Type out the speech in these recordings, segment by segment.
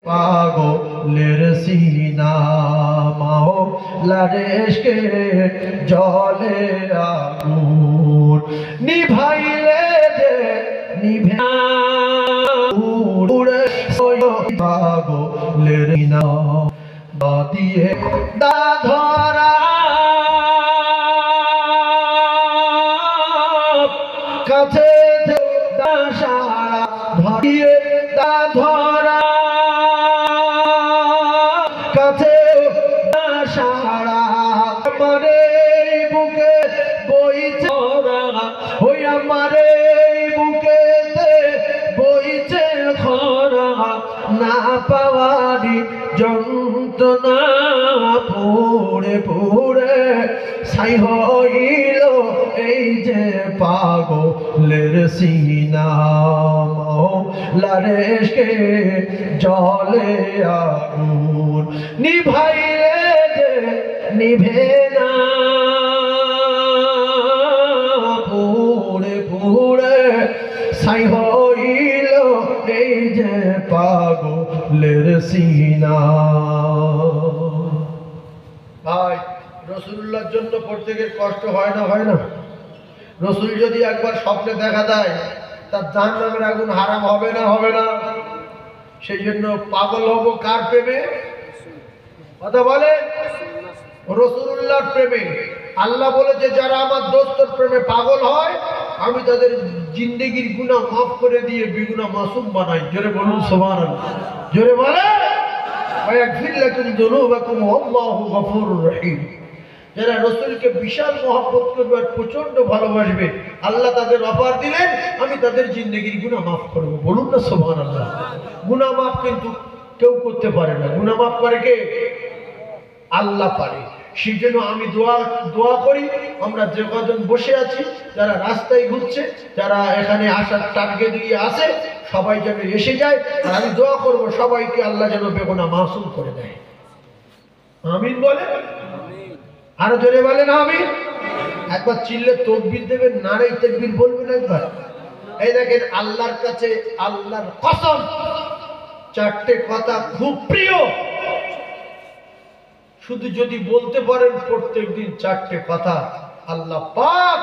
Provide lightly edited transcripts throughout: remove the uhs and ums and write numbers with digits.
পাগলের সিনা মাওলার ইশকে জলে আগুন নিভাইলে যে নিভে উড়ে পাগলের সিনা দিয়ে দা ধরা কাছে দা সারা ধরিয়ে দা ধরা কাছে দা সারা আমারে বুকে বইছে ওই আমারে বুকেতে বইছে খরা না পাওয়ারি যন্ত্রণা পুড়ে পুড়ে ছাই হইল এই যে পাগলের সিনা মাওলার ইশকে জলে আগুন নিভাইলে যে নিভে না পুড়ে পুড়ে ছাই হইল এই যে পাগলের সিনা। ভাই রাসূলুল্লাহর জন্য প্রত্যেকের কষ্ট হয় না? হয় না? রাসূল যদি একবার স্বপ্নে দেখা দেয় তার জাহান্নামের আগুন হারাম হবে না? হবে না? সেই জন্য পাগল হব কার প্রেমে? কথা বলে রাসূলুল্লাহর প্রেমে। আল্লাহ বলেছে যারা আমার দোস্তের প্রেমে পাগল হয় আমি তাদের জিন্দেগির গুনাহ মাফ করে দিয়ে বেগুনাহ মাসুম বানাই। জোরে বলুন সুবহানাল্লাহ। জোরে বলে ওয়াগফির লাকুম যুনুবাকুম আল্লাহু গফুরুর রহিম। যারা রাসূলকে বিশাল মহব্বত করবে আর প্রচন্ড ভালোবাসবে আল্লাহ তাদের অফার দিলেন আমি তাদের জিন্দেগির গুনাহ মাফ করব। বলুন না সুবহানাল্লাহ। গুনাহ মাফ কিন্তু কেউ করতে পারে না। গুনাহ মাফ করে কে? আল্লাহ পারে। সেই জন্য আমি দোয়া করি আমরা যে কজন বসে আছি যারা রাস্তায় ঘুরছে যারা এখানে আসার টার্গেট দিয়ে আসে সবাই যেন এসে যায় আর আমি দোয়া করব সবাইকে আল্লাহ যেন বেগুনাহ মাসুম করে দেয়। আমিন বলে আরো জোরে বলেন আমিন। একবার চিল্লে তাকবীর দেবেন, নারে তাকবীর বলবেন একবার। এই দেখেন আল্লাহর কাছে আল্লাহর কসম চারটে কথা খুব প্রিয়। শুধু যদি বলতে পারেন প্রত্যেকদিন চারটে কথা আল্লাহ পাক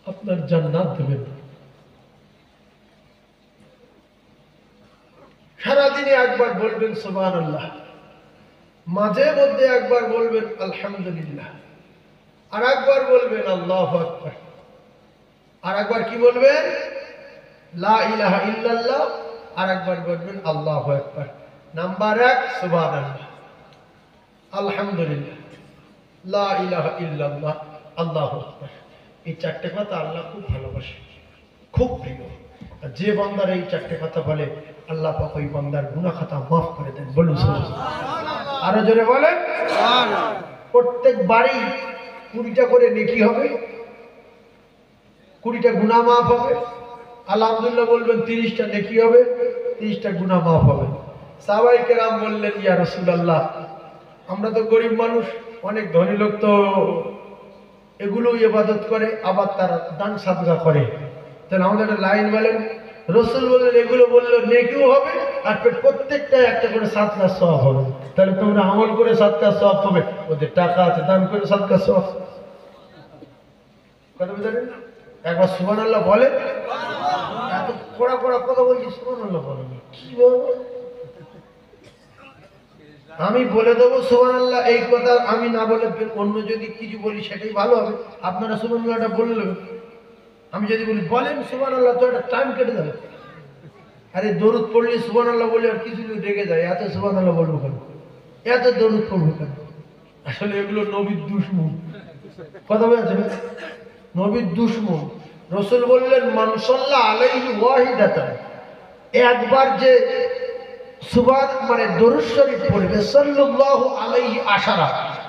আপনার জান্নাত দেবেন। সারাদিনে একবার বলবেন সুবহানাল্লাহ, মাঝে মধ্যে একবার বলবেন আলহামদুলিল্লাহ, আর একবার বলবেন আল্লাহু আকবার, আর একবার কি বলবেন লা ইলাহা ইল্লাল্লাহ, আর একবার বলবেন আল্লাহু আকবার। নাম্বার 1 সুবহানাল্লাহ, আলহামদুলিল্লাহ, লা ইলাহা ইল্লাল্লাহ, আল্লাহু আকবার। এই চারটে কথা আল্লাহ খুব ভালোবাসে, খুব প্রিয়। আর যে বান্দার এই চারটে কথা বলে আল্লাহ পাক ওই বান্দার গুনাহ খাতা মাফ করে দেন। বলুন সুবহানাল্লাহ। আরো জোরে বলেন সুবহানাল্লাহ। প্রত্যেক বাড়ি 20টা করে নেকি হবে, 20টা গুনাহ মাফ হবে। আলহামদুলিল্লাহ বলবেন 30টা নেকি হবে, 30টা গুনাহ মাফ হবে। সাহাবায়ে কেরাম বললেন ইয়া রাসূলুল্লাহ আমরা তো গরিব মানুষ, অনেক ধনী লোক তো এগুলো ইবাদত করে আবার তারা দান সাদকা করে, তাহলে আমাদের একটা লাইন বলেন। রাসূল বললেন এগুলো বললে নেকিও হবে আর প্রত্যেকটা একটা করে সাদকা সওয়াব হবে। তাহলে তোমরা আমল করে সাদকা সওয়াব পাবে, ওদের টাকা আছে দান করে সাদকা সওয়াব। কথা বুঝলেন? একবার সুবহানাল্লাহ বলে। এত কোড়া কোড়া কথা বলছি, সুবহানাল্লাহ বলেন কি বলবো? আমি বলে দেবো সুবহানাল্লাহ, এই কথা আমি না বলে অন্য যদি কিছু বলি সেটাই ভালো হবে। আপনারা সুবহানাল্লাহটা বললেন, আমি যদি বলি বলেন সুবহানাল্লাহ তো একটা টাইম কেটে যাবে। আরে দরুদ পড়লে সুবহানাল্লাহ বলে আর কিছু রেগে যায়, এত সুবহানাল্লাহ বলবো কেন, এত দরুদ পড়বো কেন? আসলে এগুলো নবীর দুশমন। কথা বলছে নবীর দুশমন। রাসূল বললেন মান সাল্লা আলাইহি ওয়াহিদাতান, একবার যে সুবহান মানে দরুদ শরীফ পড়বে সাল্লাল্লাহু আলাইহি আশারা,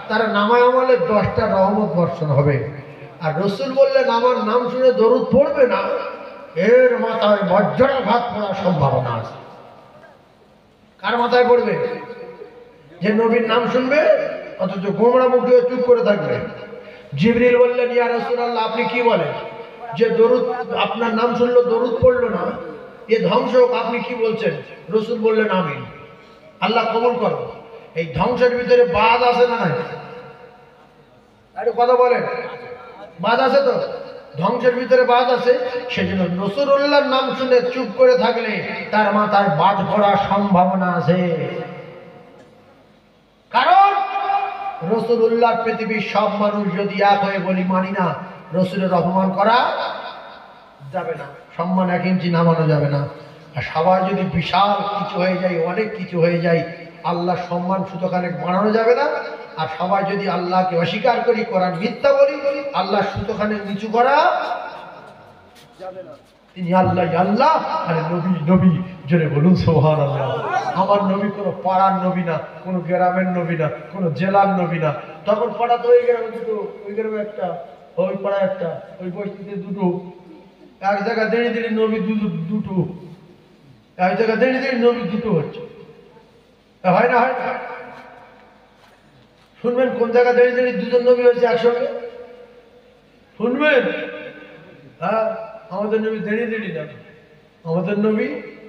তার নামায় আমলে 10টা রহমত বর্ষণ হবে। আর রাসূল বললেন আমার নাম শুনে দরুদ পড়বে না, এর মাথায় বজ্রাঘাত পড়ার সম্ভাবনা আছে। কার মাথায় পড়বে? যে নবীর নাম শুনবে অথচ গোমরা মুখে চুপ করে থাকবে। জিবরিল বললেন ইয়া রাসূলুল্লাহ আপনি কি বলেন যে দরুদ আপনার নাম শুনলো দরুদ পড়লো না, এ ধ্বংস হোক, আপনি কি বলছেন? রসুল বললেন আমিন, আল্লাহ কবুল করো। এই ধ্বংসের ভিতরে বাদ আছে না নাই? একটু কথা বলেন, বাদ আছে তো? ধ্বংসের ভিতরে বাদ আছে। সেজন্য রাসূলুল্লাহর নাম শুনে চুপ করে থাকলে তার মাথায় বাদ পড়ার সম্ভাবনা আছে। কারণ রাসূলুল্লাহর পৃথিবীর সব মানুষ যদি এক হয়ে বলি মানি না, রাসূলের অপমান করা যাবে না, সম্মান 1 ইঞ্চি নামানো যাবে না। আর সবাই যদি বিশাল কিছু হয়ে যায়, অনেক কিছু হয়ে যায়, আল্লাহর সম্মান সুতোখানে বাড়ানো যাবে না। আর সবাই যদি আল্লাহকে অস্বীকার করি, কোরআন মিথ্যা বলি, আল্লাহর সুতোখানে নিচু করা যাবে না। তিনি আল্লাহ আল্লাহ আর নবী নবী, জোরে বলুন সুবহানাল্লাহ। আমার নবী কোনো পাড়ার নবী না, কোনো গ্রামের নবী না, কোনো জেলার নবী না। তখন পাড়া তো ওই গ্রামে দুটো, ওই গ্রামে একটা, ওই পাড়া একটা, ওই বস্তিতে দুটো, এক জায়গায় দাঁড়িয়ে দাঁড়িয়ে নবী দুটো, এক জায়গায় দাঁড়িয়ে দাঁড়িয়ে নবী দুটো হচ্ছে। হয় না? হয় না? শুনবেন কোন জায়গায় দাঁড়িয়ে দাঁড়িয়ে দুজন নবী হয়েছে একসঙ্গে? শুনবেন? হ্যাঁ, আমাদের নবী দাঁড়িয়ে দাঁড়িয়ে না, আমাদের নবী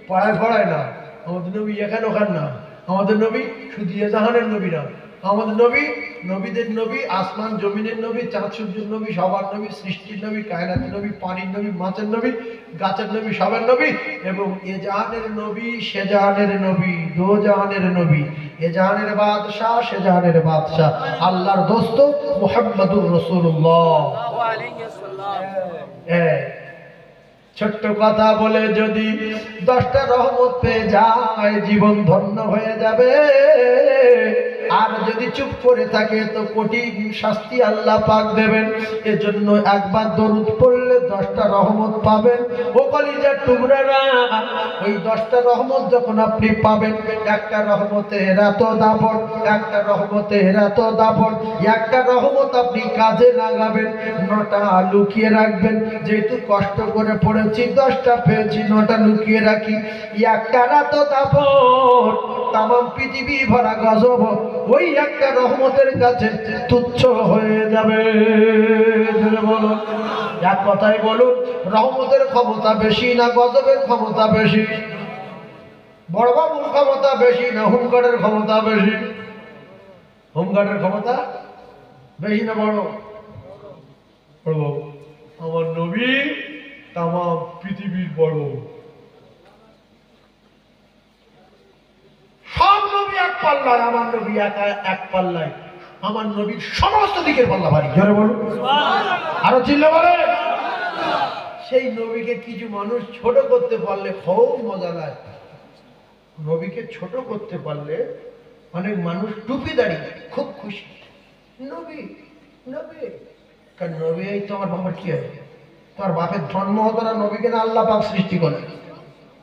পাড়ায় পাড়ায় না, আমাদের নবী এখান ওখান না, আমাদের নবী শুধু জাহানের নবী না, আমাদের নবী নবীদের নবী, আসমান জমিনের নবী, চাঁদ সূর্যের নবী, সবার নবী, সৃষ্টির নবী, কায়নাতের নবী, পানির নবী, মাছের নবী, গাছের নবী, সবার নবী, এবং এ জাহানের নবী, সে জাহানের নবী, দো জাহানের নবী, এ জাহানের বাদশাহ, সে জাহানের বাদশাহ, আল্লাহর দোস্ত মুহাম্মদুর রাসূলুল্লাহ। ছোট্ট কথা বলে যদি 10টা রহমত পেয়ে যায়, জীবন ধন্য হয়ে যাবে। আর যদি চুপ করে থাকে তো কঠিন শাস্তি আল্লাহ পাক দেবেন। এজন্য একবার দরুদ পড়লে 10টা রহমত পাবেন। ও কলিজার টুকরারা, ওই 10টা রহমত যখন আপনি পাবেন, একটা রহমতের এত দাপট, একটা রহমতের এত দাপট, একটা রহমত আপনি কাজে লাগাবেন, 9টা লুকিয়ে রাখবেন। যেহেতু কষ্ট করে পড়েছি, 10টা পেয়েছি, 9টা লুকিয়ে রাখি। একটা এত দাপট, তামাম পৃথিবী ভরা গজব ওই একটা রহমতের কাছে তুচ্ছ হয়ে যাবে। বলুন, এক কথাই বলুন, রহমতের ক্ষমতা বেশি না গজবের ক্ষমতা বেশি? বড় বাবুর ক্ষমতা বেশি না হোমগার্ডের ক্ষমতা বেশি? হোমগার্ডের ক্ষমতা বেশি না বড়? বড় বাবু। আমার নবী তামাম পৃথিবীর বড়। সব নবী এক পাল্লায়, আমার নবী একা এক পাল্লায়। আমার নবীর সমস্ত দিকের পাল্লা ভারী। জোরে বলুন, আরো চিল্লা বলে। সেই নবীকে কিছু মানুষ ছোট করতে পারলে খুব মজা লাগে। নবীকে ছোট করতে পারলে অনেক মানুষ টুপি দাঁড়িয়ে খুব খুশি। নবী নবী, কারণ নবী এই তোমার বাবার কি হয়? তোমার বাপের জন্ম হতো না, নবীকে না আল্লাহ পাক সৃষ্টি করে।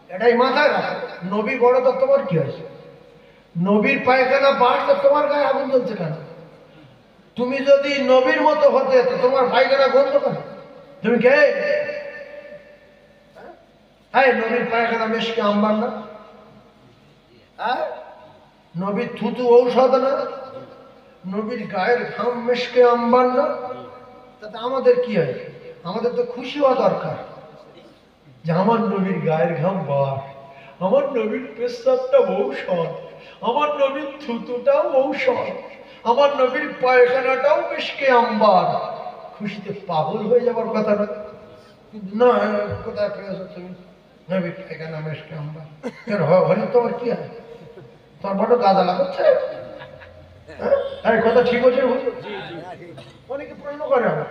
এটাই মাথায় রাখো। নবী বড় তো তোমার কি হয়েছে? নবীর পায়খানা বাড়ছে, তোমার গায়ে আগুন জ্বলছে কেন? তুমি যদি নবীর মতো হতে তো তোমার পায়খানা গন্ধ কেন? তুমি কে? হ্যাঁ, নবীর পায়খানা মেশকে আম্বার না? হ্যাঁ, নবীর থুতু ঔষধ না? নবীর গায়ের ঘাম মেশকে আম্বার না? তাতে আমাদের কি হয়? আমাদের তো খুশি হওয়া দরকার যে আমার নবীর গায়ের ঘাম বার, আমার নবীর পেশাবটা ঔষধ, আমার নবীর থুতুটাও ঔষধ, আমার নবীর পায়খানাটাও মিশকে আম্বার। খুশিতে পাগল হয়ে যাবার কথা না? না, কোথায় পেয়েছো তুমি নবীর পায়খানা মিশকে আম্বার? হলে তোমার কি হয়? তোমার বড় গাদা লাগাচ্ছে। হ্যাঁ, কথা ঠিক হচ্ছে। অনেকে প্রশ্ন করে আমার,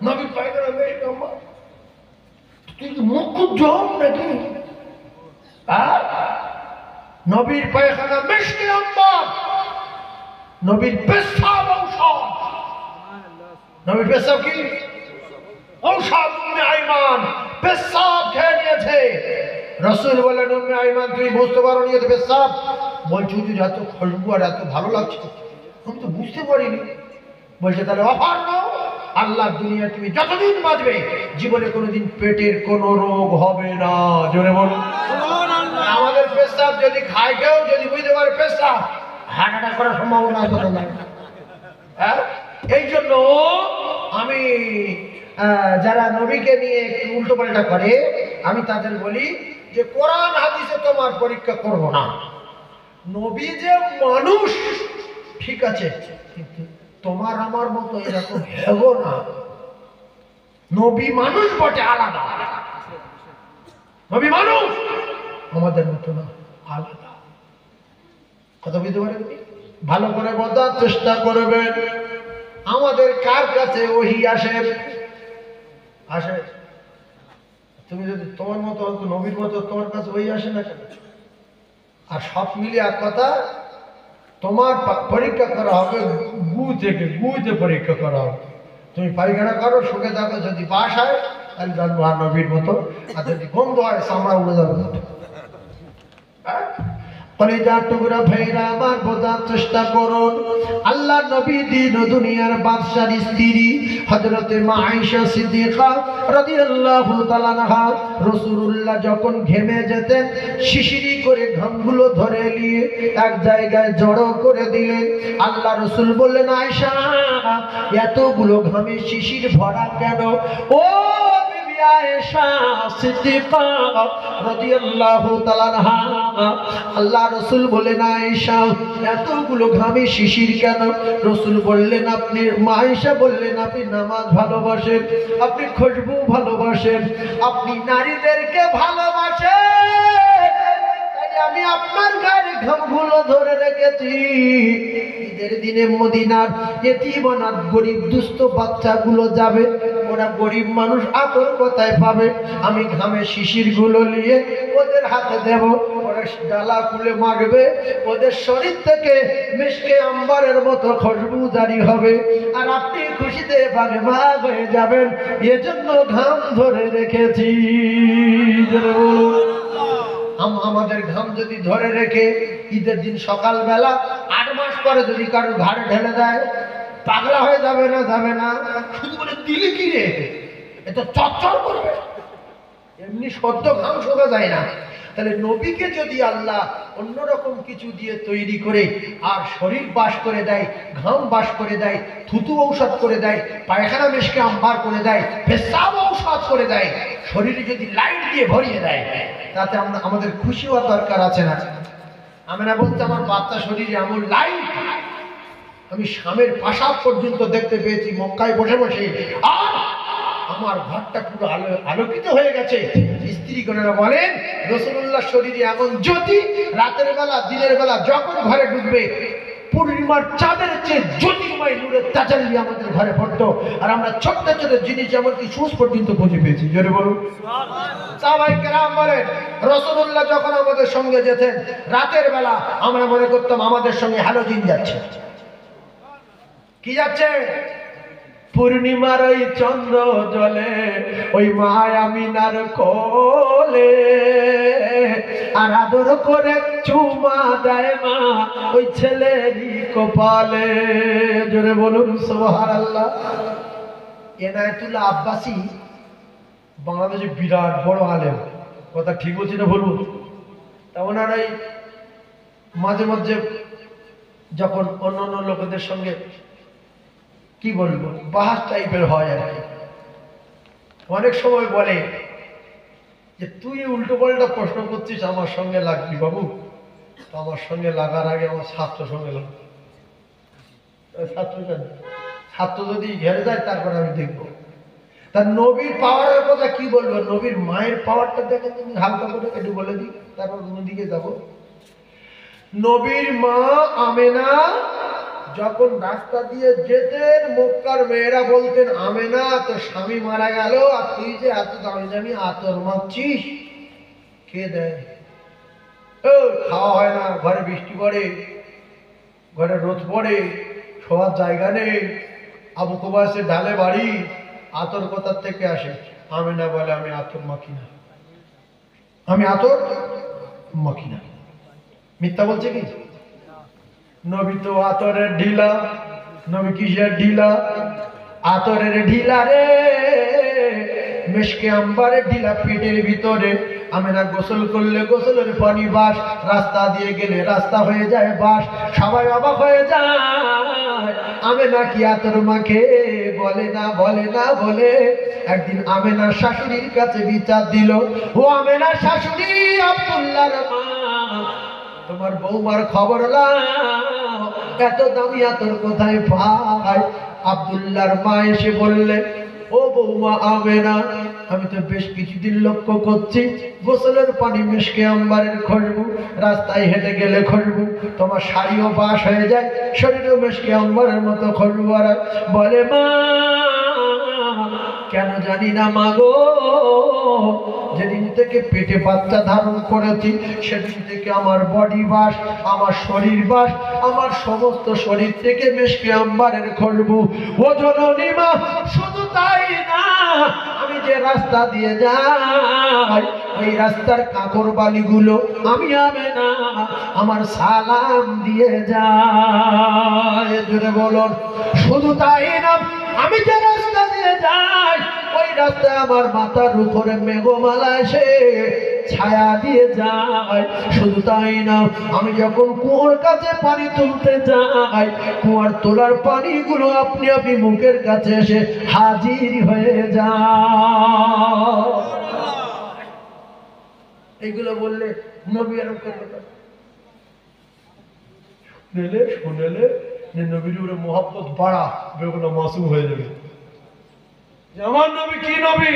নবীর পায়খানা মিশকে আম্বার, তুই কি মুখ খুব জম নাকি? নবীর পায়খানা মিশকে আম্বার, নবীর পেশাব ঔষধ। নবীর পেশাব কি ঔষধ? উম্মে আইমান পেশাব খেয়ে নিয়েছে। রাসূল বললেন, উম্মে আইমান তুমি বুঝতে পারো নি এটা পেশাব? বলছি হুজুর এত খুশবু আর এত ভালো লাগছে, আমি তো বুঝতে পারিনি। বলছে তাহলে অফার নাও, আল্লাহর দুনিয়া তুমি যতদিন বাঁচবে জীবনে কোনোদিন পেটের কোনো রোগ হবে না। জোরে বলুন। আমাদের পেশাব যদি খায় কেউ, যদি বুঝতে পারে পেশাব, হার্ট অ্যাটাক করার সম্ভাবনা আছে না? হ্যাঁ, এই জন্য আমি যারা নবীকে নিয়ে একটু উল্টো পাল্টা করে, আমি তাদের বলি যে কোরআন হাদিসে তোমার পরীক্ষা করব না। নবী যে মানুষ ঠিক আছে, কিন্তু তোমার আমার মতো এরকম হেগো না। নবী মানুষ বটে, আলাদা। নবী মানুষ আমাদের মতো না, আলাদা। কথা বুঝতে পারেন? ভালো করে বোঝার চেষ্টা করবেন। আমাদের কার কাছে ওহী আসে? আসে। তুমি যদি তোমার মতো হতো, নবীর মতো, তোমার কাছে ওহী আসে না কেন? আর সব মিলিয়ে এক কথা, তোমার পরীক্ষা করা হবে গুতে পরীক্ষা করা হবে। তুমি পায়খানা করো, শুকে থাকো, যদি বাস হয় তাহলে জানবো আর নবীর মতো, আর যদি গন্ধ হয় চামড়া উড়ে যাবে। কলিজার টুকরা ভাইরা আমার, বোঝার চেষ্টা করুন। আল্লাহ নবী দিন ও দুনিয়ার বাদশার স্ত্রী হযরতে মা আয়েশা সিদ্দিকা রাদিয়াল্লাহু তাআলা আনহা, রাসূলুল্লাহ যখন ঘেমে যেতেন, শিশিরি করে ঘামগুলো ধরে নিয়ে এক জায়গায় জড়ো করে দিলেন। আল্লাহ রাসূল বললেন, আয়েশা, এতগুলো ঘামে শিশির ভরা কেন? ও আয়েশা সিদ্দিকা রাদিয়াল্লাহু তাআলা আনহা, আল্লাহ রাসূল বলেন, আয়েশা, এতগুলো ঘামে শিশির কেন? রাসূল বললেন, আপনি, মা আয়েশা বললেন, আপনি নামাজ ভালোবাসেন, আপনি খুশবু ভালোবাসেন, আপনি নারীদেরকে ভালোবাসেন, তাই আমি আপনার গায়ে ঘামগুলো ধরে রেখেছি। ঈদের দিনে মদিনার এতিম অনাথ গরিব দুস্থ বাচ্চাগুলো যাবে, ওরা গরিব মানুষ, আতর কোথায় পাবে? আমি ঘামে শিশিরগুলো নিয়ে ওদের হাতে দেব, ওরা ডালা খুলে মাগবে, ওদের শরীর থেকে মিশকে আম্বারের মতো খুশবু জারি হবে, আর আপনি খুশিতে বাগবাগ হয়ে যাবেন। এজন্য ঘাম ধরে রেখেছি। আমাদের ঘাম যদি ধরে রেখে ঈদের দিন সকালবেলা 8 মাস পরে যদি কারোর ঘাড়ে ঢেলে দেয়, পাগলা হয়ে যাবে না? যাবে না? শুধু বলে দিলি কি রে, এটা চচ্চর করবে। এমনি সদ্য ঘাম শোকা যায় না। তাহলে নবীকে যদি আল্লাহ অন্যরকম কিছু দিয়ে তৈরি করে আর শরীর বাস করে দেয়, ঘাম বাস করে দেয়, থুতু ঔষধ করে দেয়, পায়খানা মেশকে আম্বার করে দেয়, পেশাব ঔষধ করে দেয়, শরীরে যদি লাইট দিয়ে ভরিয়ে দেয়, তাতে আমাদের খুশি হওয়ার দরকার আছে না? আমি না বলতে, আমার বাচ্চা শরীরে এমন লাইট, আমি স্বামীর পাশাব পর্যন্ত দেখতে পেয়েছি মক্কায় বসে বসে, আর আমার ঘরটা পুরো আলোকিত হয়ে গেছে। স্ত্রীগণেরা বলেন, রাসূলুল্লাহ শরীরে এমন জ্যোতি, রাতের বেলা দিনের বেলা যখন ঘরে ঢুকবে, পূর্ণিমার চাঁদের চেয়ে জ্যোতির্ময় নূরের তাজাল্লি আমাদের ঘরে পড়তো, আর আমরা ছোট্ট ছোট জিনিস এমনকি সুস পর্যন্ত খুঁজে পেয়েছি। জোরে বলুন। সাহাবায়ে কেরাম বলেন, রাসূলুল্লাহ যখন আমাদের সঙ্গে যেতেন রাতের বেলা, আমরা মনে করতাম আমাদের সঙ্গে হ্যালোজিন যাচ্ছে। কি যাচ্ছে? পূর্ণিমার ওই চন্দ্র জলে, ওই মা আমিনার কোলে, আর আদর করে চুমা দেয় মা ওই ছেলেরই কপালে। জোরে বলুন সুবহানাল্লাহ। এনায়েতুল্লাহ আব্বাসী বাংলাদেশে বিরাট বড় আলেম, কথা ঠিক বলছি না বলুন? তা ওনারাই মাঝে মাঝে যখন অন্য লোকেদের সঙ্গে কি বলবো বাহাস টাইপের হয় আর কি, অনেক সময় বলে যে তুই উল্টো পাল্টা প্রশ্ন করছিস, আমার সঙ্গে লাগবি বাবু। তো আমার সঙ্গে লাগার আগে আমার ছাত্র সঙ্গে লাগবে। ছাত্র যদি ঘেরে যায় তারপরে আমি দেখবো। তার নবীর পাওয়ারের কথা কি বলবো? নবীর মায়ের পাওয়ারটা দেখে তুমি হালকা করে একটু বলে দিই, তারপর অন্যদিকে যাবো। নবীর মা আমেনা যখন রাস্তা দিয়ে যেতেন, মক্কার মেয়েরা বলতেন, আমেনা তো স্বামী মারা গেল, আর তুই যে এত দামি দামি আতর মাখছিস, কে দেয়? খাওয়া হয় না, ঘরে বৃষ্টি পড়ে, ঘরে রোদ পড়ে, শোয়ার জায়গা নেই, আবু কুবাসের ঢালে বাড়ি, আতর কোথার থেকে আসে? আমেনা বলে, আমি আতর মাখি না, আমি আতর মাখি না। মিথ্যা বলছে কি? নবী তো আতরের ঢিলা। নবী কিসের ঢিলা? আতরের ঢিলা রে, মেশকে আম্বারের ঢিলা পেটের ভিতরে। আমেনা গোসল করলে গোসলের পানি বাস, রাস্তা দিয়ে গেলে রাস্তা হয়ে যায় বাস। সবাই অবাক হয়ে যায়, আমেনা কি আতর মাখে? বলে না বলে না বলে একদিন আমেনার শাশুড়ির কাছে বিচার দিল। ও আমেনার শাশুড়ি, আব্দুল্লাহর মা, তোমার বৌমার খবর নাও, এত দামিয়া তোর কোথায় পায়? আব্দুল্লাহর মা এসে বললেন, ও বৌমা আমেনা, আমি তো বেশ কিছুদিন লক্ষ্য করছি গোসলের পানি মিশকে আম্বারের খুশবু, রাস্তায় হেঁটে গেলে খুশবু, তোমার শাড়িও বাস হয়ে যায়, শরীরেও মিশকে আম্বারের মতো খুশবু আর বলে মা কেন জানি না মা গো, যেদিন থেকে পেটে বাচ্চা ধারণ করেছি সেদিন থেকে আমার বডি বাস, আমার শরীর বাস, আমার সমস্ত শরীর থেকে মিশকে আম্বারের খুশবু। ও জননী মা, শুধু তাই না, আমি যে রাস্তা দিয়ে যাই ওই রাস্তার কাকড় বালিগুলো আমি আমেনা আমার সালাম দিয়ে যাই। জোরে বলুন, শুধু তাই না, আমি যে রাস্তা দিয়ে যাই ওই রাস্তায় আমার মাথার উপরে মেঘমালা এসে ছায়া দিয়ে যায়। শুধু তাই না, আমি যখন কুয়োর কাছে পানি তুলতে যাই কুয়ার তোলার পানিগুলো আপনি আপনি মুখের কাছে এসে হাজির হয়ে যায়। এইগুলো বললে নবী এরকম করবে না। শুনেলে যে নবীর উপরে মোহাব্বত বাড়া বেগুলো মাসুম হয়ে যাবে। আমার নবী কি নবী?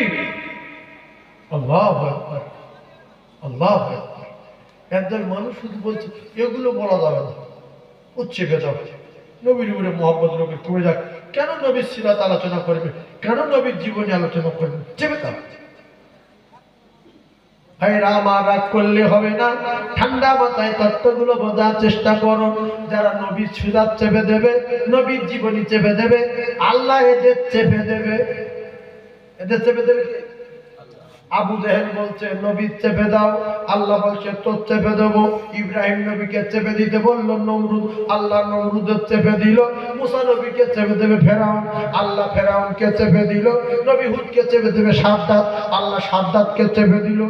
আল্লাহু আকবার, আল্লাহু আকবার। একদল মানুষ শুধু বলছে এগুলো বলা যাবে না, উচ্ছেকে যাবে। নবীর উপরে মোহাব্বত লোকে কমে যাক, কেন নবীর সিরাত আলোচনা করবে, কেন নবীর জীবনী আলোচনা করবে? চেপে দাও ভাই, রাম আর রাগ করলে হবে না। ঠান্ডা মাথায় তত্ত্বগুলো বোঝার চেষ্টা করো। যারা নবীর সিরাত চেপে দেবে, নবীর জীবনী চেপে দেবে, আল্লাহ এদের চেপে দেবে। এদের চেপে দেবে কে? আবু জেহেল বলছে নবী চেপে দাও, আল্লাহ বলছে তোর চেপে দেবো। ইব্রাহিম নবীকে চেপে দিতে বললো নমরুদ, আল্লাহ নমরুদের চেপে দিল। মুসা নবীকে চেপে দেবে ফেরাউন, আল্লাহ ফেরাউনকে চেপে দিল। নবী হুদকে চেপে দেবে সাদ্দাত, আল্লাহ সাদ্দাতকে চেপে দিল।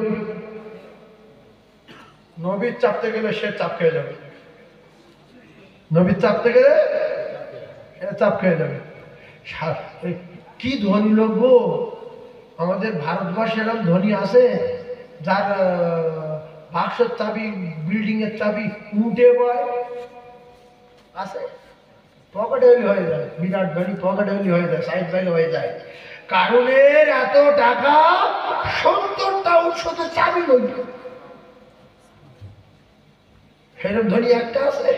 নবীর চাপতে গেলে সে চাপ খেয়ে যাবে, নবীর চাপতে গেলে সে চাপ খেয়ে যাবে। কি ধনী লোক গো আমাদের ভারতবর্ষে, এরকম ধনী আছে যার বাক্সের চাবি, বিল্ডিং এর চাবি উঠে বয় আছে, পকেটেলি হয়ে যায়, বিরাট ধনী পকেটেলি হয়ে যায়, সাইড ব্যাগ হয়ে যায়। কারণের এত টাকা, 70টা ঔষধের চাবি লই, সেরকম ধনী একটা আছে,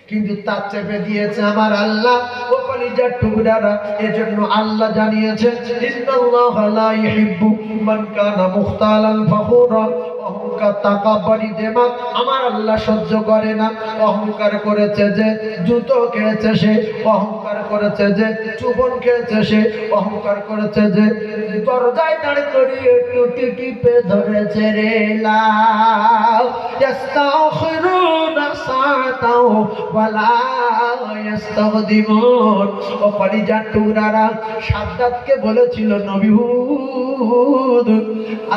কিন্তু তার চেপে দিয়েছে আমার আল্লাহ। ও কলিজার টুকরারা, এজন্য আল্লাহ জানিয়েছে ইন্নাল্লাহা লা ইউহিব্বু মান কানা মুখতালান ফাখুরা। অহংকার, তাকাব্বুরি, দেমাগ আমার আল্লাহ সহ্য করে না। অহংকার করেছে যে জুতো খেয়েছে সে, অহংকার করেছে যে চুবন খেয়েছে সে, অহংকার করেছে যে দরজায় দাঁড় করিয়ে টুটি টিপে ধরেছে রে লাউ ইস্তাখিরুনা সাতাও ওয়ালা ইস্তাগদিমুন। ও কলিজার টুকরারা, সাদ্দাতকে বলেছিল নবী হুদ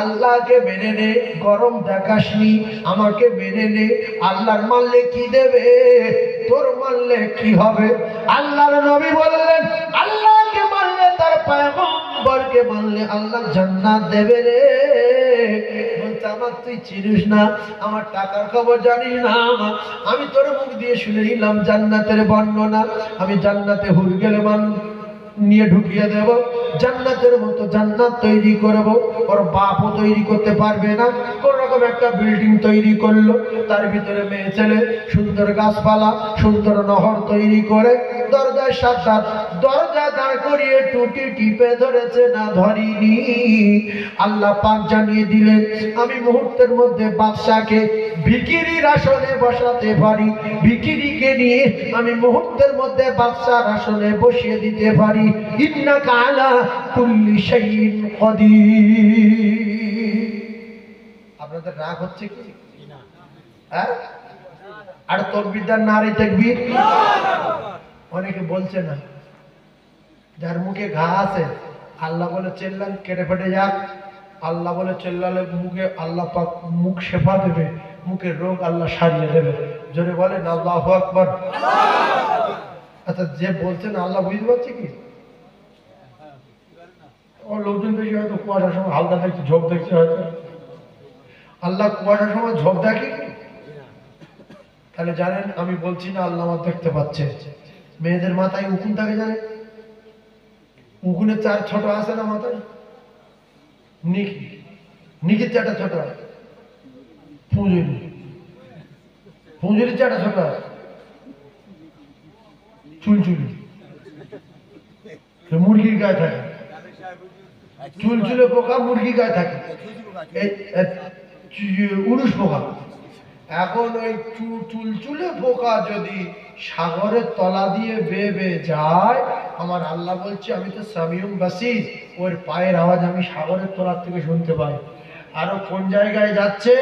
আল্লাহকে মেনে নে, গরম দেখাসনি, আমাকে মেনে নে। আল্লাহর মানলে কি দেবে, তোর মানলে কি হবে? আল্লাহর নবী বললেন আল্লাহকে মানলে, তার পয়গম্বরকে মানলে আল্লাহ জান্নাত দেবে রে। বলতে আমার তুই চিনিস না, আমার টাকার খবর জানিস না, আমি তোর মুখ দিয়ে শুনে নিলাম জান্নাতের বর্ণনা। আমি জান্নাতে হুর গেলে নিয়ে ঢুকিয়ে দেব, জান্নাতের মতো জান্নাত তৈরি করব। ওর বাপও তৈরি করতে পারবে না। কোন রকম একটা বিল্ডিং তৈরি করলো, তার ভিতরে মেয়ে ছেলে, সুন্দর গাছপালা, সুন্দর নহর তৈরি করে দরজায় সাদ্দাত দরজা দাঁড় করিয়ে টুটি টিপে ধরেছে, না ধরিনি। আল্লাহ পাক জানিয়ে দিলেন আমি মুহূর্তের মধ্যে বাদশাকে ভিখিরির আসনে বসাতে পারি, ভিখিরিকে নিয়ে আমি মুহূর্তের মধ্যে বাদশার আসনে বসিয়ে দিতে পারি। ইন্নাকা আলা কুল্লি শাইইন কাদির। আপনাদের রাগ হচ্ছে কি না? হ্যাঁ, আর তাকবীরদার নারে তাকবীর। অনেকে বলছে না, যার মুখে ঘা আছে আল্লাহ বলে চেল্লান কেটে ফেটে যাক, আল্লাহ বলে চেল্লালে মুখে আল্লাহ পাক মুখ শেফা দেবে, মুখের রোগ আল্লাহ সারিয়ে দেবে। জোরে বলেন আল্লাহু আকবার। আচ্ছা, যে বলছেন আল্লাহ বুঝতে পারছে কি? ও লোকজন বেশি হয়তো কুয়াশার সময় হালকা দেখছে, ঝোপ দেখছে হয়তো। আল্লাহ কুয়াশার সময় ঝোপ দেখে? তাহলে জানেন, আমি বলছি না আল্লাহ আমার দেখতে পাচ্ছে। মেয়েদের মাথায় উকুন থাকে জানেন? উকুনের চার ছোট আছে না মাথায়? নিকি, নিকির চারটা ছোট আছে। ফুঁজুরি, ফুঁজুরির চারটা ছোট আছে। চুলচুলি মুরগির গায়ে থাকে, চুলচুলে পোকা মুরগির গায়ে থাকে, উড়ুস পোকা। এখন ওই চুলচুলে পোকা যদি সাগরের তলা দিয়ে বেয়ে বেয়ে যায়, আমার আল্লাহ বলছে আমি তো সামিউম বাসির, ওর পায়ের আওয়াজ আমি সাগরের তলার থেকে শুনতে পাই। আরো কোন জায়গায় যাচ্ছে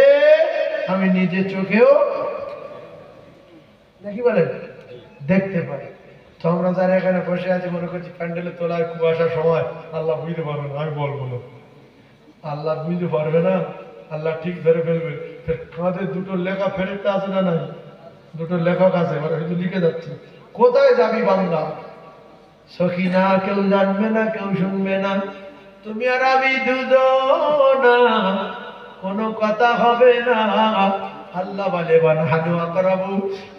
আমি নিজে চোখেও নাকি বলেন দেখতে পাই। তো আমরা যারা এখানে বসে আছি মনে করছি প্যান্ডেলের তোলায় কুয়াশার সময় আল্লাহ বুঝতে পারবে না, আমি বলবো না। আল্লাহ বুঝতে পারবে না, আল্লাহ ঠিক ধরে ফেলবে। কাঁধে দুটো লেখা ফেরত আছে না নাই? দুটো লেখক আছে, ওরা শুধু লিখে যাচ্ছে কোথায় যাবি বাংলা। সখী না কেউ জানবে না, কেউ শুনবে না, তুমি আর আমি দুজনা, কোনো কথা হবে না। আল্লাহ বলে বানহানু আকরাবু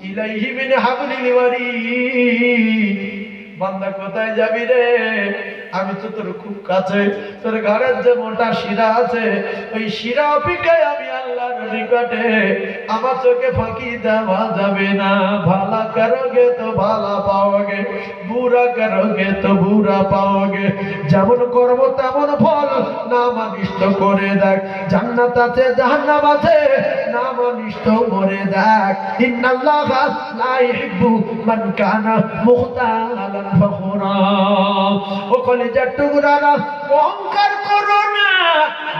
ইলাইহি মিন হাবলিল ওয়ারিদ, বান্দা কোথায় যাবি রে, আমি তো তোর খুব কাছে। তোর ঘরের যে মোটা শিরা আছে, ওই শিরা অপেক্ষায় আমি আল্লাহর নিকটে, আমার চোখে ফাঁকি দেওয়া যাবে না। ভালা করোগে তো ভালা পাওগে, বুরা করোগে তো বুরা পাওগে। যেমন কর্ম তেমন ফল, নাম অনিষ্ট করে দেখ। জান্নাত আছে জাহান্নাম আছে, নাম অনিষ্ট করে দেখ। ইন্নাল্লাহা লা ইহিব্বু মান কানা মুখতালান ফখুরা। ও কলিজার টুকরারা, অহংকার করো না।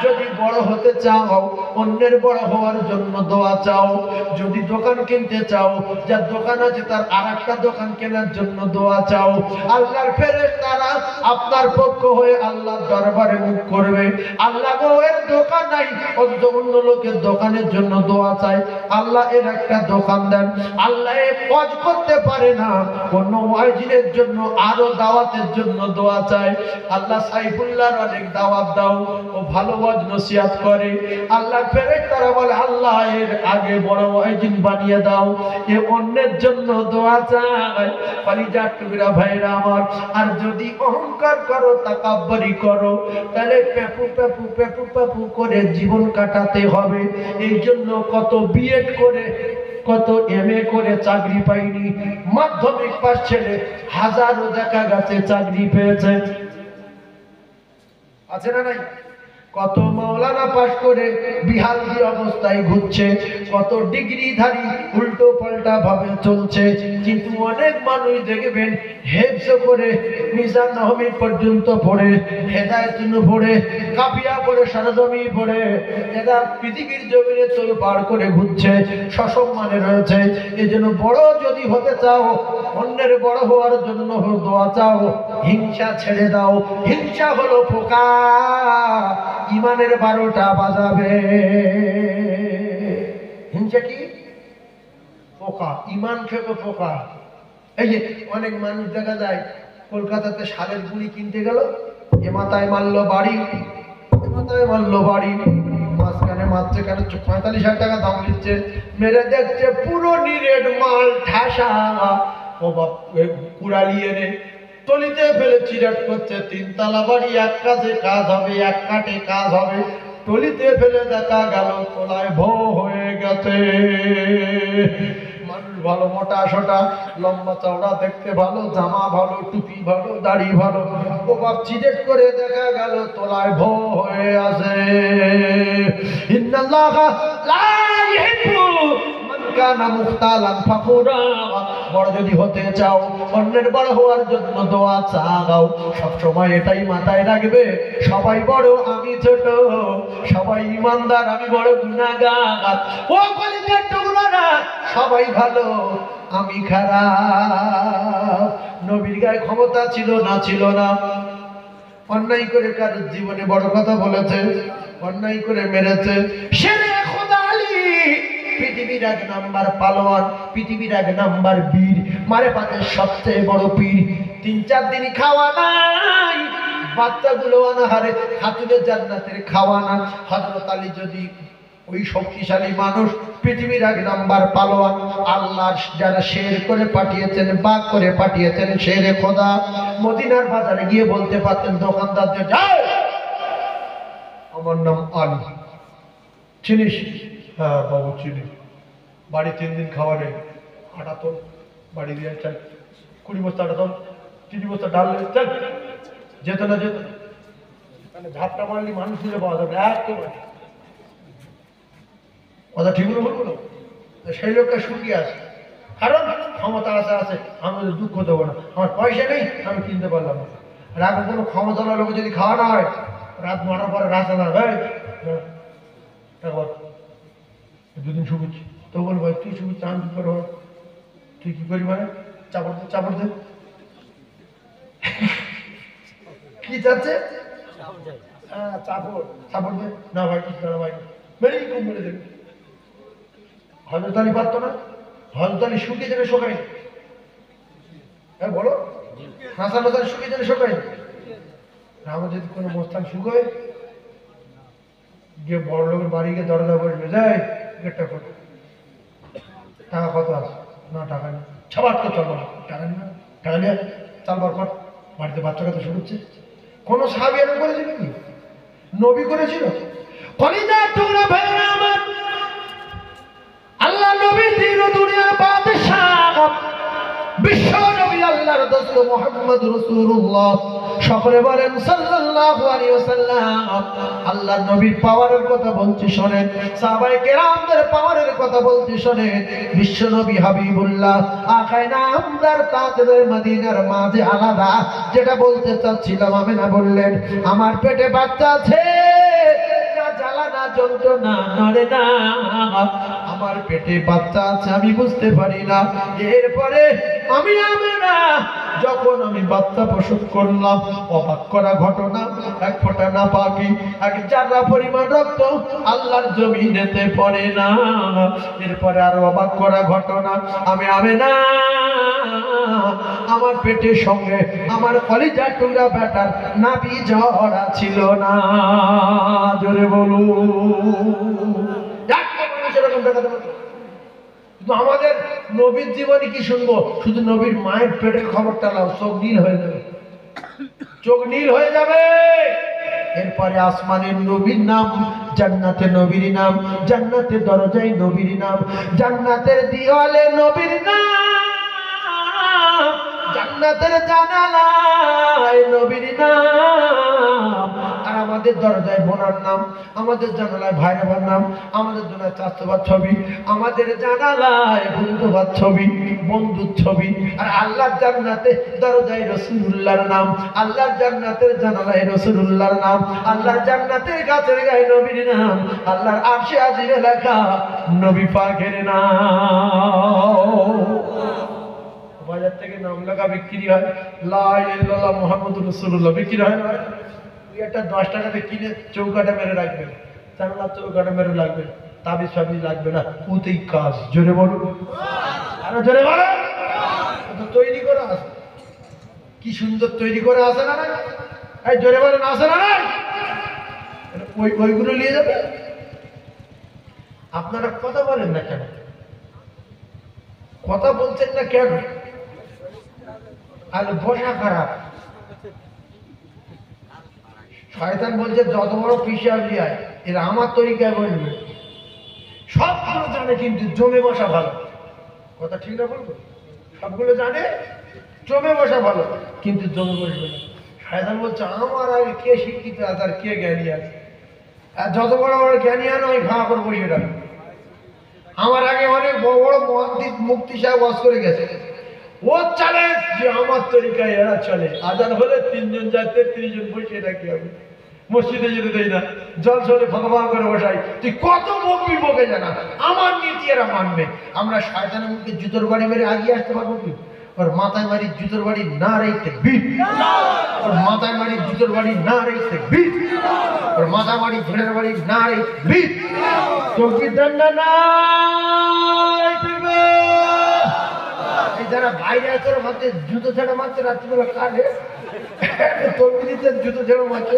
যদি বড় হতে চাও, অন্যের বড় হওয়ার জন্য দোয়া চাও। যদি দোকান কিনতে চাও, যার দোকান আছে তার আরেকটা দোকান কেনার জন্য দোয়া চাও। আল্লাহর ফেরেশতারা আপনার পক্ষ হয়ে আল্লাহর দরবারে মুখ করবে। আল্লাহ গো এর দোকান নাই, অথচ অন্য লোকের দোকানের জন্য দোয়া চাই, আল্লাহ এর একটা দোকান দেন। আল্লাহ এ কাজ করতে পারে না, অন্য ওয়াজিনের জন্য আরো দাওয়াতের জন্য দোয়া চাই। আল্লাহ সাইফুল্লাহর অনেক দাওয়াত দাও, ও ভালো ওয়াজ নসিহত করে। আল্লাহ ফেরেশতারা বলে আল্লাহ এর আগে বড় ওয়াজিন বানিয়ে দাও, এ অন্যের জন্য দোয়া চাই। কলিজার টুকরা ভাইরা আমার, আর যদি অহংকার করো, তাকাব্বুরি করো, তাহলে পেপু পেপু পেপু পেপু করে জীবন কাটাতে হবে। এই জন্য কত বিএড করে, কত এমএ করে চাকরি পাইনি, মাধ্যমিক পাস ছেলে হাজারো দেখা গেছে চাকরি পেয়েছে, আছে না নাই? কত মাওলানা পাশ করে বিহাল অবস্থায় ঘুরছে, কত ডিগ্রিধারী উল্টো পাল্টা ভাবে চলছে। কিন্তু অনেক মানুষ দেখবেন হেফজ করে মিজান নহমিদ পর্যন্ত পড়ে, হেদায়েতুন পড়ে, কাফিয়া পড়ে, সরজমি পড়ে, এরা পৃথিবীর জমিনে তোলপাড় করে ঘুরছে, সসম্মানে রয়েছে। এজন্য বড় যদি হতে চাও, অন্যের বড় হওয়ার জন্য দোয়া চাও। হিংসা ছেড়ে দাও, হিংসা হলো পোকা, ইমানের 12টা বাজাবে। হিংসা কি? পোকা, ইমান খেপে পোকা। এই যে অনেক মানুষ দেখা যায় কলকাতাতে শালের গুঁড়ি কিনতে গেল, এ মাথায় মারলো বাড়ি, এ মাথায় মারলো বাড়ি, মাঝখানে মারছে কেন 45,000 টাকা দাম নিচ্ছে, মেরে দেখছে পুরো নিরেট মাল ঠাসা। ও বাপ, কুড়ালিয়ে রে টলিতে ফেলে চিরাট করছে। 3 তলা বাড়ি, এক কাজে কাজ হবে, এক কাটে কাজ হবে, টলিতে ফেলে দেখা গেল তলায় ভো হয়ে গেছে। মানুষ ভালো, মোটা সোটা, লম্বা চওড়া, দেখতে ভালো, জামা ভালো, টুপি ভালো, দাড়ি ভালো, ও বাপ চিরেট করে দেখা গেল তলায় ভো হয়ে আছে। ইন্নাল্লাহা লা ইহিব্বু মান কানা মুখতালান ফাখুরা। বড় যদি হতে চাও, অন্যের বড় হওয়ার জন্য দোয়া চাও। সব সময় এটাই মাথায় রাখবে, সবাই বড় আমি ছোট, সবাই ইমানদার আমি বড় গুনাহগার। ও কলিজার টুকরারা, সবাই ভালো আমি খারাপ। নবীর গায়ে ক্ষমতা ছিল না? ছিল না। অন্যায় করে কারোর জীবনে বড় কথা বলেছে, অন্যায় করে মেরেছে। শেরে খোদা আলী পৃথিবীর 1 নাম্বার পালোয়ান, পৃথিবীর 1 নাম্বার বীর, মারে পাতের সবচেয়ে বড় পীর। 3-4 দিন খাওয়া নাই, বাচ্চাগুলো অনাহারে খাতুনের জান্নাতের খাওয়ানা। হযরত আলী যদি ওই শক্তিশালী মানুষ, পৃথিবীর 1 নাম্বার পালোয়ান, আল্লাহ যারা শের করে পাঠিয়েছেন, বাঘ করে পাঠিয়েছেন, শেরে খোদা, মদিনার বাজারে গিয়ে বলতে পারতেন দোকানদারদের, যাও আমার নাম আলী, চিনিস? হ্যাঁ বাবু চিনি। বাড়ি 3 দিন খাওয়া নেই, আটা তোল, বাড়ি দিয়ে চল, 20 বস্তা আটা তোল, 30 বস্তা ডাল, চল। যেত না, যেত মানে ঝাপটা মারলি মানুষ খুঁজে পাওয়া যাবে একদম। কথা ঠিক হলো, বলবো না? সেই লোকটা শুকিয়ে আছে, কারণ ক্ষমতা আছে, আমি দুঃখ দেবো না, আমার পয়সা নেই, আমি কিনতে পারলাম না। আর এখন কোনো ক্ষমতার লোক যদি খাওয়া না হয়, রাত 9টার পরে রাস্তা না ভাই, 2 দিন শুকুচ্ছি, তো বল ভাই তুই শুকুচ্ছি, আমি কি করবো? তুই কি করি মানে? চাপড় দে, চাপড় দে। কি চাচ্ছে? হ্যাঁ চাপড়, চাপড় দে। না ভাই কিছু না ভাই, মেরেই কম মেরে দেবে। হযরত আলী পারতো না? হযরত আলী শুকিয়ে যেন শোকায়। হ্যাঁ বলো, হাসান হাসান শুকিয়ে যেন শোকায়। আমার যদি কোনো মোস্তান শুকোয়, গিয়ে বড় লোকের বাড়ি গিয়ে দরজা বসবে, যাই গেটটা কর, টাকা কত আছে? না টাকা নেই। ছাবার তো চল, টাকা নেই, টাকা নিয়ে চাল বার কর। বাড়িতে বাচ্চা কাচ্চা শুরুচ্ছে। কোনো সাহাবী এরকম করেছিল কি? নবী করেছিল? কলিজার টুকরা ভাইরা আমার, আল্লাহ নবী দিন দুনিয়ার বাদশাহ, বিশ্ব নবী আল্লাহর দোস্ত মুহাম্মদ রাসূলুল্লাহ, সকলে বলেন সাল্লাল্লাহু আলাইহি ওয়াসাল্লাম। আল্লাহর নবীর পাওয়ারের কথা বলছি শোনেন, সাহাবায়ে কেরামদের পাওয়ারের কথা বলছি শোনেন। বিশ্ব নবী হাবিবুল্লাহ আকায়ে নামদার তাজদার মদিনার মাঝে আলাদা। যেটা বলতে চাচ্ছিলাম, আমিনা বললেন আমার পেটে বাচ্চা আছে, না জ্বালা না যন্ত্রণা নড়ে না, আমার পেটে বাচ্চা আছে, আমি বুঝতে পারি না। এরপরে আমি আমিনা যখন আমি বাচ্চা প্রসব করলাম, অবাক করা ঘটনা, 1 ফোঁটা না পাকি, 1 জাররা পরিমাণ রক্ত আল্লাহর জমিনেতে পড়ে না। এরপরে আরো অবাক করা ঘটনা, আমি আমিনা আমার পেটের সঙ্গে আমার কলিজার টুকরা বেটার নাভি জড়া ছিল না। জোরে বলুন। কিন্তু আমাদের নবীর জীবনে কি শুনবো? শুধু নবীর মায়ের পেটের খবরটা নাও, চোখ নীল হয়ে যাবে, চোখ নীল হয়ে যাবে। এরপরে আসমানের নবীর নাম, জান্নাতে নবীর নাম, জান্নাতের দরজায় নবীর নাম, জান্নাতের দেওয়ালে নবীর নাম, জান্নাতের জানালায় নবীর নাম। আর আমাদের দরজায় বোনার নাম, আমাদের জানালায় ভাইরাবার নাম, আমাদের জানালায় চাচাবার ছবি, আমাদের জানালায় বন্ধুবার ছবি, বন্ধুর ছবি। আর আল্লাহর জান্নাতে দরজায় রাসূলুল্লাহর নাম, আল্লাহর জান্নাতের জানালায় রাসূলুল্লাহর নাম, আল্লাহর জান্নাতের গাছের গায়ে নবীর নাম, আল্লাহর আরশে আজিমে লেখা নবী পাকের নাম। বাজার থেকে নাম লেখা বিক্রি হয়, লা ইলাহা ইল্লাল্লাহ মুহাম্মাদুর রাসূলুল্লাহ বিক্রি হয় না? এটা 10 টাকাতে কিনে চৌকাটা মেরে রাখবেন, জানলা চৌকাটা মেরে রাখবেন, তাবিজ ফাবিজ লাগবে না, ওতেই কাজ। জোরে বলুন, আরো জোরে বলুন। তৈরি করা আছে, কি সুন্দর তৈরি করা আছে না? এই জোরে বলেন, আছে না? ওইগুলো নিয়ে যাবে। আপনারা কথা বলেন না কেন? কথা বলছেন না কেন? আর বসা খারাপ। শয়তান বলছে যত বড় পিসাবি আয়, এরা আমার তরিকায় বলবে। সবগুলো জানে কিন্তু জমে বসা ভালো। কথা ঠিক না বলবো? সবগুলো জানে, জমে বসা ভালো, কিন্তু জমে বসবে না। শয়তান বলছে আমার আগে কে শিক্ষিত আছে আর কে জ্ঞানী আছে, আর যত বড় বড় জ্ঞানী আনো ওই ভাঁ করে বসে রাখবে। আমার আগে অনেক বড় বড় মুহাদ্দিস মুফতি সাহেব ওয়াজ করে গেছে, ও চলে যে আমার তরিকায় এরা চলে। আজান হলে 3 জন যায়, 33 জন বসে রাখি। আমি মসজিদে যেতে দেই না, জলসরে ভগবান করে বসাই। তুই কত বকবি বকে জানা, আমার নীতি এরা মানবে। আমরা শয়তানের মুখে জুতোর বাড়ি মেরে আগিয়ে আসতে পারবো কি? ওর মাথায় মারি জুতোর বাড়ি না রেখে বিট, ওর মাথায় মারি জুতোর বাড়ি না রেখে বিট, ওর মাথা মারি ঝেড়ের বাড়ি না রেখে বিট। তোর কি দন্ডা না যারা বাইরে আছে ওরা ভাবছে জুতো ছেড়ে মারছে রাত্রিবেলা কাটে তরবিতে জুতো ছেড়ে মারছে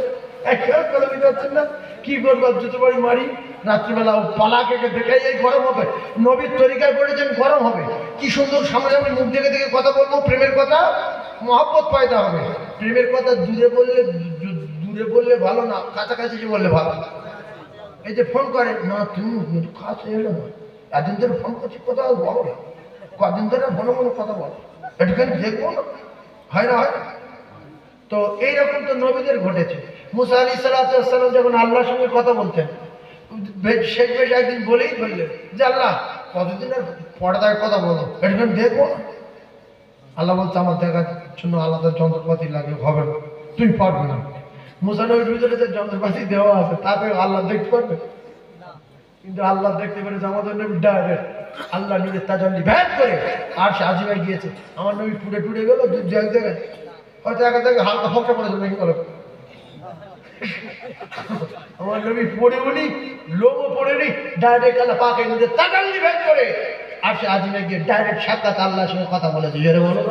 করে দিতে পারছেন না কি করবো জুতো বাড়ি মারি রাত্রিবেলা পালাকে দেখে এই গরম হবে নবীর তরিকায় পড়েছেন গরম হবে কি সুন্দর সামনাসামনি মুখ দেখে দেখে কথা বলবো প্রেমের কথা মহব্বত পয়দা হবে প্রেমের কথা দূরে বললে ভালো না কাছাকাছি বললে ভালো এই যে ফোন করে না তুমি কাছে এলো না এদিন ধরে ফোন করছি কথা বলো না কদিন ধরে মনে মনে কথা বলো এটুখানি দেখবো না হয় না হয় তো এইরকম তো নবীদের ঘটেছে মুসা আলাইহিস সালাম যখন আল্লাহর সঙ্গে কথা বলতেন শেখ বেশ একদিন বলেই বললেন যে আল্লাহ কতদিন আর পর্দায় কথা বলো এটুখানি দেখবো না আল্লাহ বলছে আমার দেখার জন্য আলাদা যন্ত্রপাতি লাগে হবে না তুই পারবে না মুসা নবীর ভিতরে যে যন্ত্রপাতি দেওয়া আছে তাতে আল্লাহ দেখতে পারবে কিন্তু আল্লাহ দেখতে পেরেছে আমাদের নবী ডাইরেক্ট আল্লাহ নিজের তাজাল্লি ভ্যাট করে আর সে আজিমায় গিয়েছে আমার নবী টুটে গেল এক জায়গায় হয়তো একা জায়গায় হালকা ফকসা পড়েছে নাকি বলো আমার নবী পড়ে উনি লোমও পড়েনি ডাইরেক্ট আল্লাহ পাকে নিজের তাজাল্লি ভ্যাট করে আর সে আজিমায় গিয়ে ডাইরেক্ট সাক্ষাৎ আল্লাহর সঙ্গে কথা বলেছে এর বলো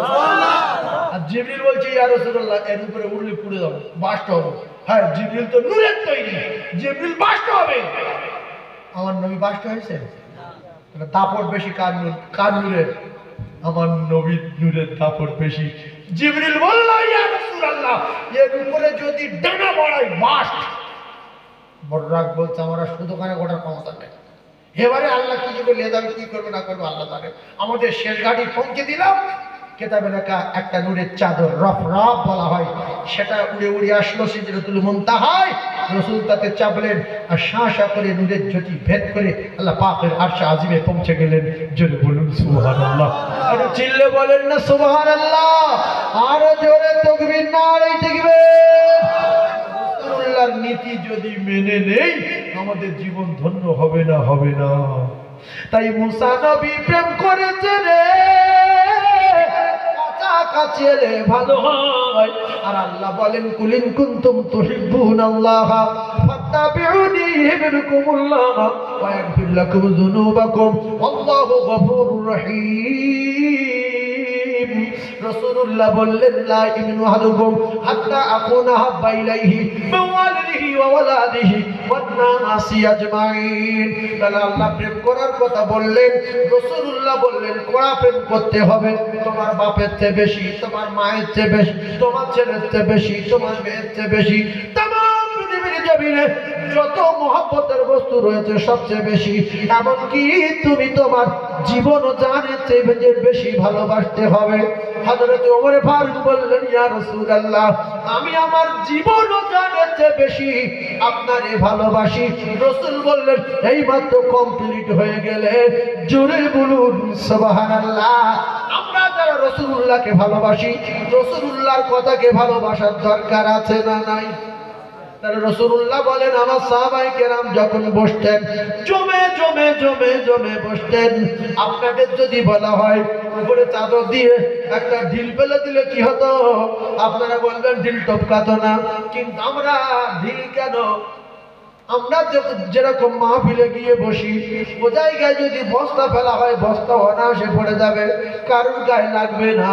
আর জিবরিল বলছে ইয়া রাসূলুল্লাহ এর উপরে উড়লে পুড়ে যাবে বাস্ট হবে হ্যাঁ জিবরিল তো নূরের তৈরি জিবরিল বাস্ট হবে আমার নবী বাস্ট হয়েছে দাপট বেশি কার নূরের আমার নবীর নূরের দাপট বেশি জিবরিল বলল ইয়া রাসূলুল্লাহ এর উপরে যদি ডানা বাড়াই বাস্ট বড় রাগ বলছে আমরা শুধু কানে গোটার ক্ষমতা নেই এবারে আল্লাহ কি করে নিয়ে যাবে কি করবে না করবে আল্লাহ জানে আমাদের শেষ গাড়ি পৌঁছে দিলাম কেতাবে লেখা একটা নূরের চাদর রফ বলা হয় সেটা উড়ে আসলো সিদরাতুল মুনতাহায় রাসূল তাতে চাপলেন আর শাঁসা করে নূরের জ্যোতি ভেদ করে আল্লাহ পাকের আরশে আজিমে পৌঁছে গেলেন জোরে বলুন সুবহানাল্লাহ আর চিল্লে বলেন না সুবহানাল্লাহ আর জোরে তাকবীর নারে তাকবীর রাসূলুল্লাহর নীতি যদি মেনে নেই আমাদের জীবন ধন্য হবে না তাই মুসা নবী প্রেম করেছে রে কাছে রে ভালো হয় আর আল্লাহ বলেন কুলিন কুনতুম তুহিব্বুনাল্লাহ ফাত্তাবিউনি ইউহিব্বুকুমুল্লাহ ওয়া ইয়াগফির লাকুম যুনুবাকুম আল্লাহু গফুরুর রহিম রাসূলুল্লাহ বললেন লা ইমিনু আহাদুকুম হাত্তা আকুনা হাব্বা ইলাইহি মিন ওয়ালিদিহি ওয়া ওয়ালাদিহি ওয়ান নাসি আজমাইন তাহলে আল্লাহ প্রেম করার কথা বললেন রাসূলুল্লাহ বললেন কোরা প্রেম করতে হবে তোমার বাপের চেয়ে বেশি তোমার মায়ের চেয়ে বেশি তোমার ছেলের চেয়ে বেশি তোমার মেয়ের চেয়ে বেশি तमाम পৃথিবীর জমিনে যত মহব্বতের বস্তু রয়েছে সবচেয়ে বেশি এমনকি তুমি তোমার জীবন ও জানের চেয়ে বেশি ভালোবাসতে হবে হযরত ওমর ফারুক বললেন ইয়া রাসূলুল্লাহ আমি আমার জীবন ও জানের চেয়ে বেশি আপনারে ভালোবাসি রাসূল বললেন এই মাত্র কমপ্লিট হয়ে গেলে জোরে বলুন সুবহানাল্লাহ আমরা যারা রাসূলুল্লাহকে ভালোবাসি রাসূলুল্লাহর কথাকে ভালোবাসার দরকার আছে না নাই তাহলে রাসূলুল্লাহ বলেন আমার সাহাবায়ে কেরাম যখন বসতেন জমে বসতেন আপনাদের যদি বলা হয় উপরে চাদর দিয়ে একটা ঢিল ফেলে দিলে কি হতো আপনারা বলবেন ঢিল টপকাতো না কিন্তু আমরা ঢিল কেন আমরা যেরকম মাহফিলে গিয়ে বসি ও জায়গায় যদি বস্তা ফেলা হয় বস্তা অনায়াসে পড়ে যাবে কারোর গায়ে লাগবে না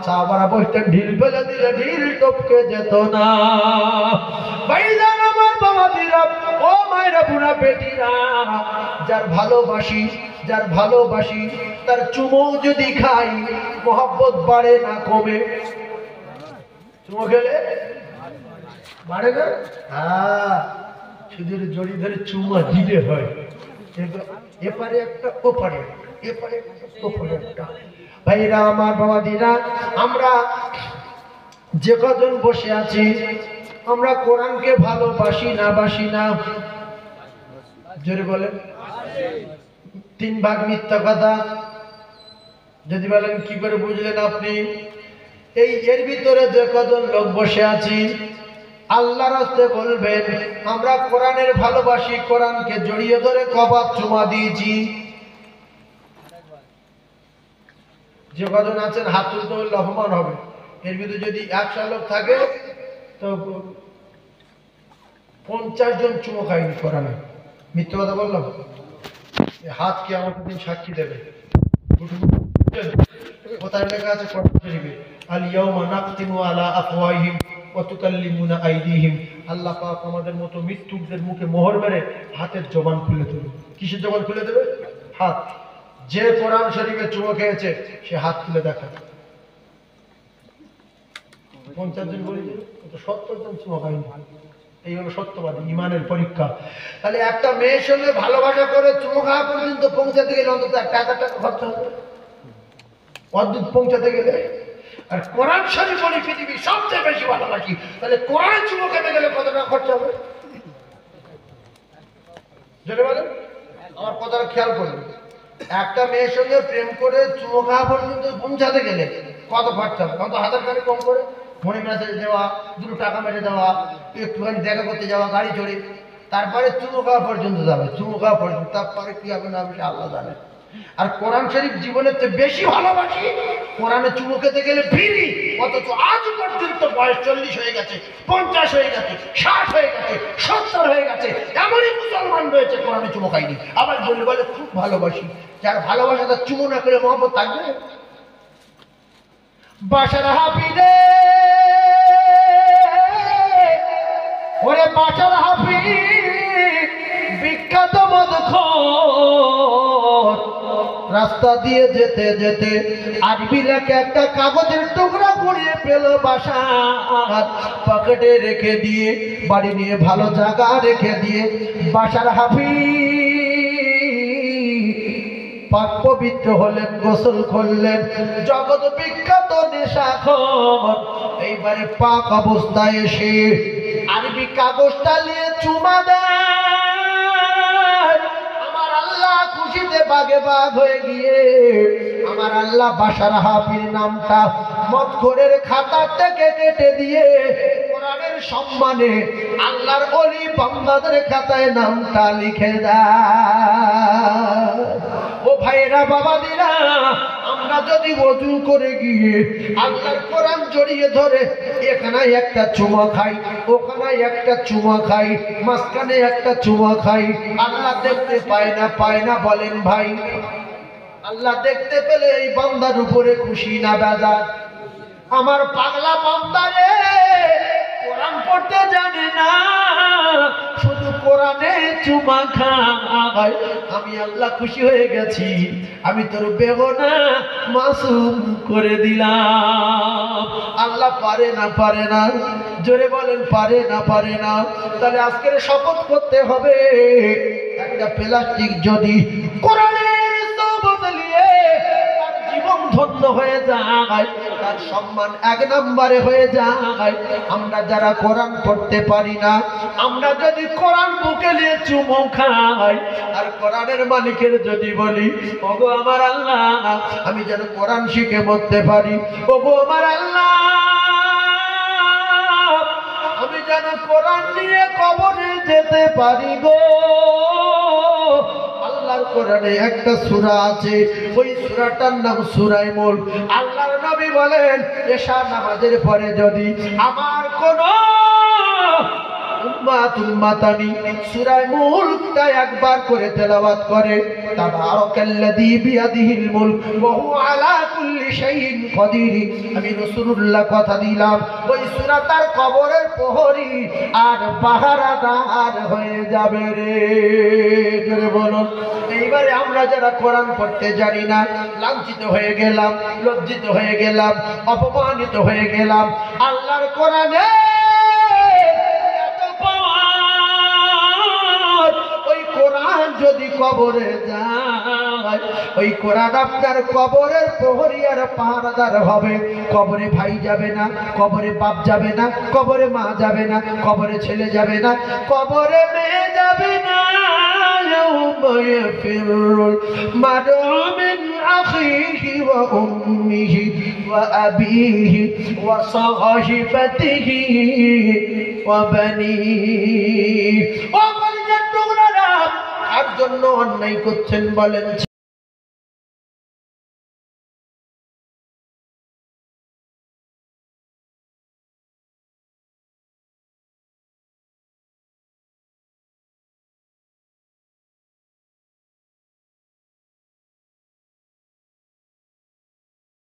সাহাবারা বসতেন ঢিল ফেলে দিলে ঢিল টপকে যেত না ভাইজান আমার বাবাদিরা ও মায়েরা বুড়া বেটিরা যার ভালোবাসি তার চুমো যদি খাই মহব্বত বাড়ে না কমে চুমো খেলে বাড়ে না হ্যাঁ শুধু জড়ি ধরে চুমা দিলে হয় এপারে একটা ওপারে একটা ভাইরা আমার বাবাদিরা আমরা যে কজন বসে আছি আমরা কোরআনকে ভালোবাসি না জোরে বলেন 3 ভাগ মিথ্যা কথা যদি বলেন কি করে বুঝলেন আপনি এর ভিতরে যে কজন লোক বসে আছি আল্লাহর রাস্তে বলবেন আমরা কোরআনের ভালোবাসি কোরআনকে জড়িয়ে ধরে কবাব চুমা দিয়েছি যে কজন আছেন হাত তুলতে হলে অপমান হবে এর ভিতরে যদি 100 লোক থাকে তো 50 জন চুমো খাইনি কোরআনে মিথ্যা কথা বললাম হাত কি আমাকে দিন সাক্ষী দেবে কোথায় লেখা আছে কোরআন শরীফে? আল ইয়াউমা নাখতিমু আলা আফওয়াহিহিম ওয়া তুকাল্লিমুনা আইদিহিম। আল্লাহ পাক আমাদের মতো মৃত্যুকদের মুখে মোহর মেরে হাতের জবান খুলে দেবে। কিসের জবান খুলে দেবে? হাত। যে কোরআন শরীফে চুমো খেয়েছে সে হাত তুলে দেখা। 50 জন বলি 70 জন চুমো খায়নি। এই হলো সত্যবাদী ইমানের পরীক্ষা। তাহলে একটা মেয়ের সঙ্গে ভালোবাসা করে চুমো খাওয়া পর্যন্ত পৌঁছাতে গেলে অন্তত 1,000 টাকা খরচ হবে অদ্ভুত পৌঁছাতে গেলে। আর কোরআন শরীফ বলি পৃথিবীর সবচেয়ে বেশি ভালোবাসি, তাহলে কোরআন চুমো খেতে গেলে কত টাকা খরচ হবে? জেনে বলেন, আমার কথাটা খেয়াল করবেন। একটা মেয়ের সঙ্গে প্রেম করে চুমো খাওয়া পর্যন্ত পৌঁছাতে গেলে কত খরচ হবে? কত 1000 টাকা কম করে ফোনে মেসেজ দেওয়া, 2 টাকা মেরে দেওয়া, একটুখানি দেখা করতে যাওয়া গাড়ি চড়ে, তারপরে চুমো খাওয়া পর্যন্ত যাবে। চুমো খাওয়া পর্যন্ত, তারপরে কি হবে না হবে আল্লাহ জানে। আর কোরআন শরীফ জীবনের চেয়ে বেশি ভালোবাসি। কোরআনে চুমো খেতে গেলে ফিরি, অথচ আজ পর্যন্ত বয়স 40 হয়ে গেছে, 50 হয়ে গেছে, 60 হয়ে গেছে, 70 হয়ে গেছে, এমনই মুসলমান রয়েছে কোরআনে চুমো খাইনি। আবার বলে খুব ভালোবাসি। যার ভালোবাসা তার চুমো না করে মহব্বত থাকবে? বাশার হাফিজে, ওরে বাশার হাফিজ বিখ্যাত মদখোর, রাস্তা দিয়ে যেতে যেতে আরবি লেখা একটা কাগজের টুকরা কুড়িয়ে পেল, বাসার পকেটে রেখে দিয়ে, বাড়ি নিয়ে ভালো জায়গা রেখে দিয়ে বাশার হাফিজ পাক পবিত্র হলেন, গোসল করলেন, জগৎ বিখ্যাত নেশাখোর। এইবারে পাক অবস্থায় এসে আরবি কাগজটা নিয়ে চুমা দেয়। আমার আল্লাহ খুশিতে বাগে বাগ হয়ে গিয়ে আমার আল্লাহ বাশার হাফিজ নামটা মদখোরের খাতা থেকে কেটে দিয়ে কোরআনের সম্মানে আল্লাহর ওলি বান্দাদের খাতায় নামটা লিখে দেয়। ও ভাইরা বাবাদিরা, আমরা যদি ওযু করে গিয়ে আল্লাহর কোরআন জড়িয়ে ধরে এখানে একটা চুমা খাই, ওখানে একটা চুমা খাই, মাঝখানে একটা চুমা খাই, আল্লাহ দেখতে পায় না? পায় না বলেন ভাই? আল্লাহ দেখতে পেলে এই বান্দার উপরে খুশি না বেজার? আমার পাগলা বান্দারে কোরআন পড়তে জানে না, শুধু কোরআনে চুমা খায়, আমি আল্লাহ খুশি হয়ে গেছি, আমি তোর বেগনা মাসুম করে দিলাম। আল্লাহ পারে না? পারে না? জোরে বলেন, পারে না? পারে না? তাহলে আজকের শপথ করতে হবে, একটা প্লাস্টিক যদি কোরআনের শপথ নিয়ে তার জীবন ধন্য হয়ে যায়, তার সম্মান 1 নম্বরে হয়ে যায়। আমরা যারা কোরআন পড়তে পারি না, আমরা যদি কোরআন বুকে নিয়ে চুমো খাই আর কোরআনের মালিকের যদি বলি, ওগো আমার আল্লাহ, আমি যেন কোরআন শিখে মরতে পারি, ওগো আমার আল্লাহ, আমি যেন কোরআন নিয়ে কবরে যেতে পারি গো। আল্লাহর কোরআনে একটা সূরা আছে, ওই সূরাটার নাম সূরা মুলক। আল্লাহর নবী বলেন, এশা নামাজের পরে যদি আমার কোন উম্মাতানি সূরা মুলকটা একবার করে তেলাওয়াত করে, তাবারাকাল্লাযী বিয়াদিহিল মুলক ওয়া হুয়া আলা কুল্লি শাইইন কাদির, আমি রাসূলুল্লাহ কথা দিলাম ওই সূরা তার কবরের প্রহরী আর পাহারাদার হয়ে যাবে রে। জোরে বলুন। এইবারে আমরা যারা কোরআন পড়তে জানি না, লাঞ্ছিত হয়ে গেলাম, লজ্জিত হয়ে গেলাম, অপমানিত হয়ে গেলাম। আল্লাহর কোরআনে কোরআন যদি কবরে যায়, ওই কোরআন আপনার কবরের প্রহরী আর পাহারাদার হবে। কবরে ভাই যাবে না, কবরে বাপ যাবে না, কবরে মা যাবে না, কবরে ছেলে যাবে না, কবরে মেয়ে যাবে না। ইয়াউমা ইয়াফিরুল মার'উ মিন আখিহি ওয়া উম্মিহি ওয়া আবিহি ওয়া সাহিবাতিহি ওয়া বানিহি। ও কলিজার টুকরারা, কার জন্য অন্যায় করছেন বলেন?